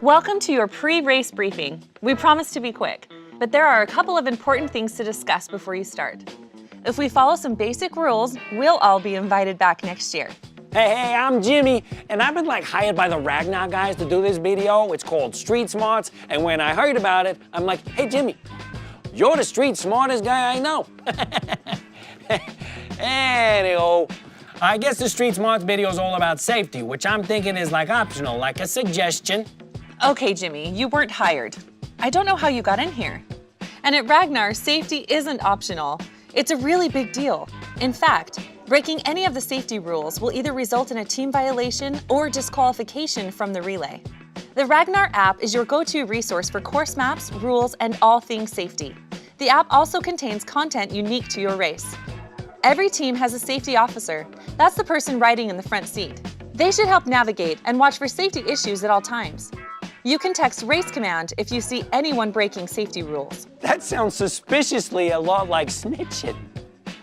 Welcome to your pre-race briefing. We promise to be quick, but there are a couple of important things to discuss before you start. If we follow some basic rules, we'll all be invited back next year. Hey, I'm Jimmy, and I've been hired by the Ragnar guys to do this video. It's called Street Smarts, and when I heard about it, I'm like, hey Jimmy, you're the street smartest guy I know. Anyhow, I guess the Street Smarts video is all about safety, which I'm thinking is optional, like a suggestion. Okay, Jimmy, you weren't hired. I don't know how you got in here. And at Ragnar, safety isn't optional. It's a really big deal. In fact, breaking any of the safety rules will either result in a team violation or disqualification from the relay. The Ragnar app is your go-to resource for course maps, rules, and all things safety. The app also contains content unique to your race. Every team has a safety officer. That's the person riding in the front seat. They should help navigate and watch for safety issues at all times. You can text Race Command if you see anyone breaking safety rules. That sounds suspiciously a lot like snitching.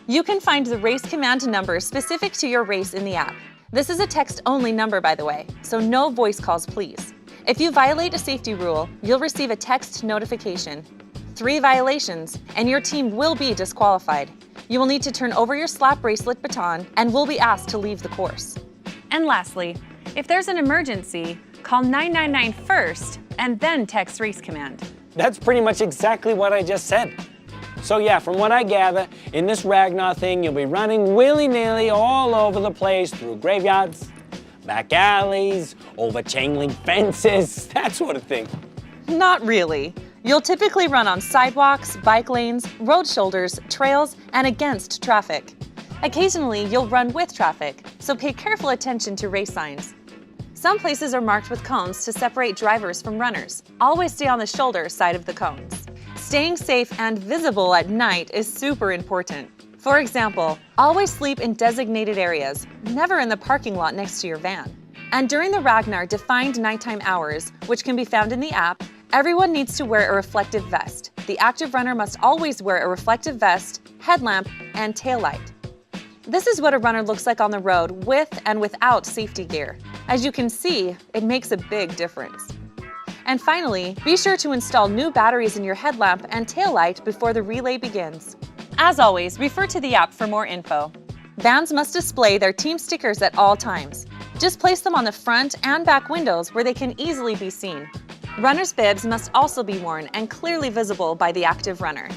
You can find the Race Command number specific to your race in the app. This is a text-only number, by the way, so no voice calls, please. If you violate a safety rule, you'll receive a text notification. 3 violations, and your team will be disqualified. You will need to turn over your slap bracelet baton and will be asked to leave the course. And lastly, if there's an emergency, call 999 first and then text Race Command. That's pretty much exactly what I just said. So yeah, from what I gather, in this Ragnar thing, you'll be running willy-nilly all over the place through graveyards, back alleys, over chain link fences, that sort of thing. Not really. You'll typically run on sidewalks, bike lanes, road shoulders, trails, and against traffic. Occasionally, you'll run with traffic, so pay careful attention to race signs. Some places are marked with cones to separate drivers from runners. Always stay on the shoulder side of the cones. Staying safe and visible at night is super important. For example, always sleep in designated areas, never in the parking lot next to your van. And during the Ragnar defined nighttime hours, which can be found in the app, everyone needs to wear a reflective vest. The active runner must always wear a reflective vest, headlamp, and taillight. This is what a runner looks like on the road with and without safety gear. As you can see, it makes a big difference. And finally, be sure to install new batteries in your headlamp and taillight before the relay begins. As always, refer to the app for more info. Vans must display their team stickers at all times. Just place them on the front and back windows where they can easily be seen. Runners' bibs must also be worn and clearly visible by the active runner.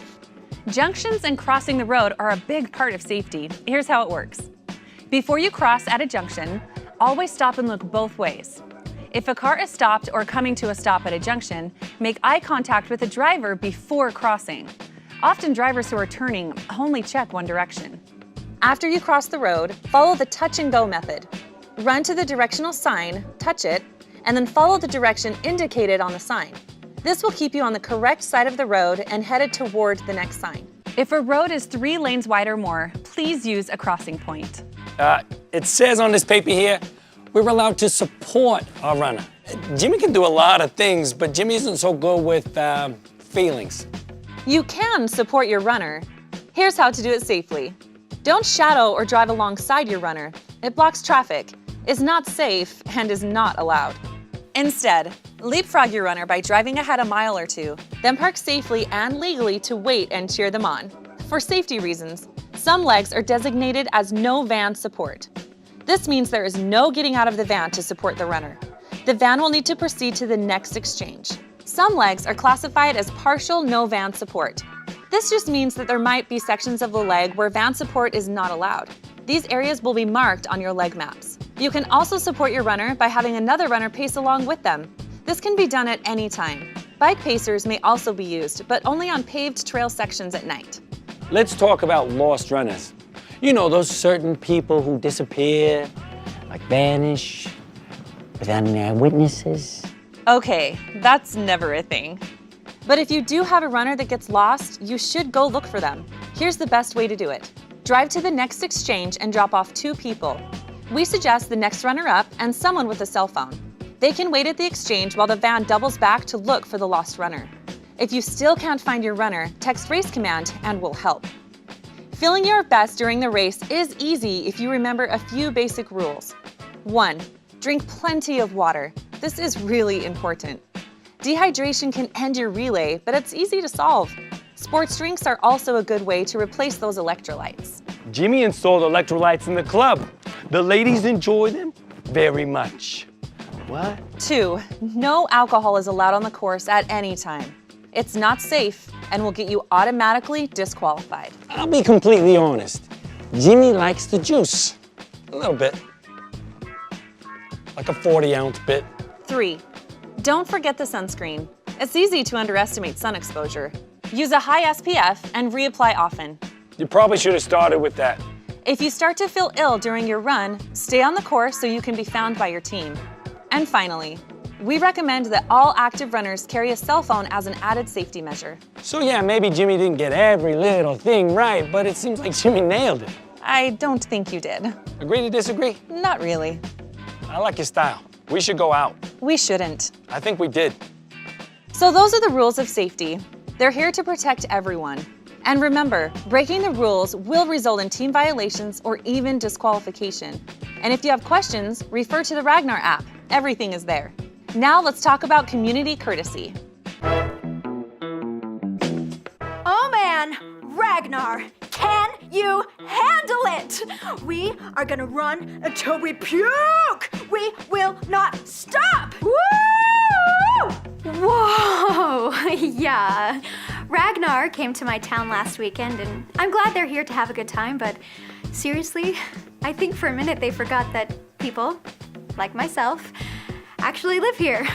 Junctions and crossing the road are a big part of safety. Here's how it works. Before you cross at a junction, always stop and look both ways. If a car is stopped or coming to a stop at a junction, make eye contact with the driver before crossing. Often drivers who are turning only check one direction. After you cross the road, follow the touch and go method. Run to the directional sign, touch it, and then follow the direction indicated on the sign. This will keep you on the correct side of the road and headed toward the next sign. If a road is 3 lanes wide or more, please use a crossing point. It says on this paper here, we're allowed to support our runner. Jimmy can do a lot of things, but Jimmy isn't so good with feelings. You can support your runner. Here's how to do it safely. Don't shadow or drive alongside your runner. It blocks traffic, is not safe, and is not allowed. Instead, leapfrog your runner by driving ahead a mile or 2, then park safely and legally to wait and cheer them on. For safety reasons, some legs are designated as no van support. This means there is no getting out of the van to support the runner. The van will need to proceed to the next exchange. Some legs are classified as partial no van support. This just means that there might be sections of the leg where van support is not allowed. These areas will be marked on your leg maps. You can also support your runner by having another runner pace along with them. This can be done at any time. Bike pacers may also be used, but only on paved trail sections at night. Let's talk about lost runners. You know, those certain people who disappear, vanish, without any eyewitnesses. Okay, that's never a thing. But if you do have a runner that gets lost, you should go look for them. Here's the best way to do it. Drive to the next exchange and drop off 2 people. We suggest the next runner up and someone with a cell phone. They can wait at the exchange while the van doubles back to look for the lost runner. If you still can't find your runner, text Race Command and we'll help. Feeling your best during the race is easy if you remember a few basic rules. 1. Drink plenty of water. This is really important. Dehydration can end your relay, but it's easy to solve. Sports drinks are also a good way to replace those electrolytes. Jimmy installed electrolytes in the club. The ladies enjoy them very much. What? 2, no alcohol is allowed on the course at any time. It's not safe and will get you automatically disqualified. I'll be completely honest. Jimmy likes the juice. A little bit. Like a 40-ounce bit. 3, don't forget the sunscreen. It's easy to underestimate sun exposure. Use a high SPF and reapply often. You probably should have started with that. If you start to feel ill during your run, stay on the course so you can be found by your team. And finally, we recommend that all active runners carry a cell phone as an added safety measure. So yeah, maybe Jimmy didn't get every little thing right, but it seems like Jimmy nailed it. I don't think you did. Agree to disagree? Not really. I like your style. We should go out. We shouldn't. I think we did. So those are the rules of safety. They're here to protect everyone. And remember, breaking the rules will result in team violations or even disqualification. And if you have questions, refer to the Ragnar app. Everything is there. Now let's talk about community courtesy. Oh man, Ragnar, can you handle it? We are gonna run until we puke. We will not stop. Woo! Whoa, yeah. Ragnar came to my town last weekend, and I'm glad they're here to have a good time, but seriously, I think for a minute they forgot that people, like myself, actually live here.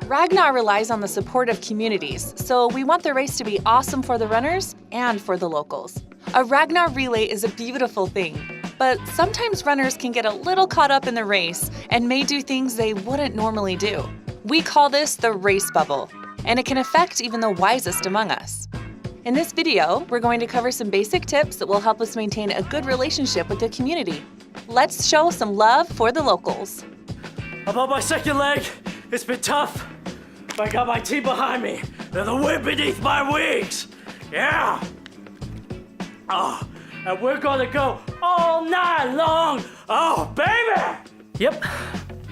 Ragnar relies on the support of communities, so we want the race to be awesome for the runners and for the locals. A Ragnar relay is a beautiful thing, but sometimes runners can get a little caught up in the race and may do things they wouldn't normally do. We call this the race bubble, and it can affect even the wisest among us. In this video, we're going to cover some basic tips that will help us maintain a good relationship with the community. Let's show some love for the locals. About my second leg, it's been tough. But I got my team behind me. They're the wind beneath my wings. Yeah. Oh, and we're gonna go all night long. Oh, baby. Yep,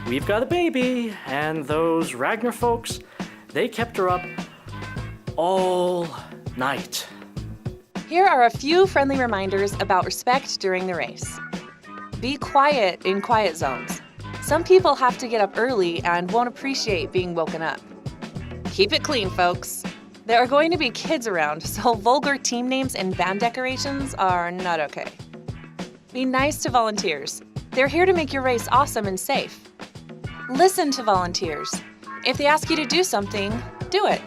we've got a baby. And those Ragnar folks, they kept her up all night. Here are a few friendly reminders about respect during the race. Be quiet in quiet zones. Some people have to get up early and won't appreciate being woken up. Keep it clean, folks. There are going to be kids around, so vulgar team names and band decorations are not okay. Be nice to volunteers. They're here to make your race awesome and safe. Listen to volunteers. If they ask you to do something, do it.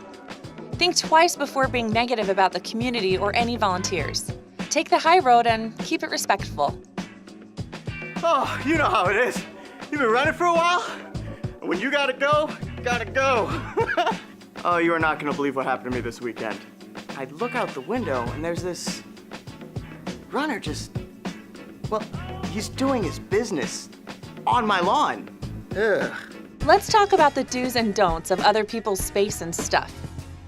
Think twice before being negative about the community or any volunteers. Take the high road and keep it respectful. Oh, you know how it is. You've been running for a while, and when you gotta go, you gotta go. Oh, you are not gonna believe what happened to me this weekend. I look out the window, and there's this runner well, he's doing his business on my lawn. Ugh. Let's talk about the do's and don'ts of other people's space and stuff.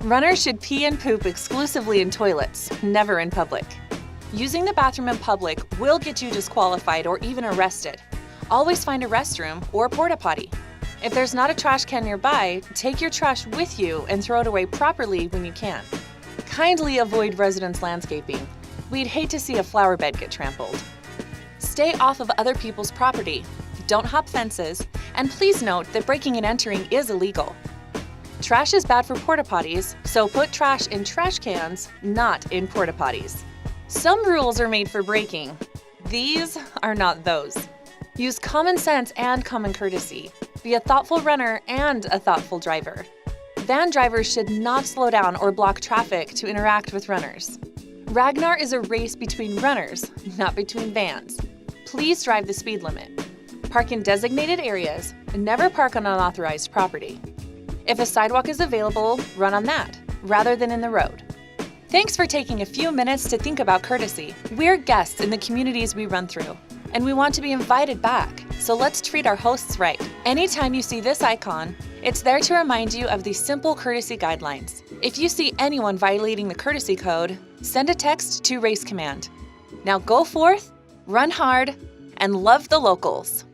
Runners should pee and poop exclusively in toilets, never in public. Using the bathroom in public will get you disqualified or even arrested. Always find a restroom or a porta potty. If there's not a trash can nearby, take your trash with you and throw it away properly when you can. Kindly avoid residence landscaping. We'd hate to see a flower bed get trampled. Stay off of other people's property. Don't hop fences, and please note that breaking and entering is illegal. Trash is bad for porta potties, so put trash in trash cans, not in porta potties. Some rules are made for braking. These are not those. Use common sense and common courtesy. Be a thoughtful runner and a thoughtful driver. Van drivers should not slow down or block traffic to interact with runners. Ragnar is a race between runners, not between vans. Please drive the speed limit. Park in designated areas and never park on unauthorized property. If a sidewalk is available, run on that, rather than in the road. Thanks for taking a few minutes to think about courtesy. We're guests in the communities we run through, and we want to be invited back, so let's treat our hosts right. Anytime you see this icon, it's there to remind you of these simple courtesy guidelines. If you see anyone violating the courtesy code, send a text to Race Command. Now go forth, run hard, and love the locals.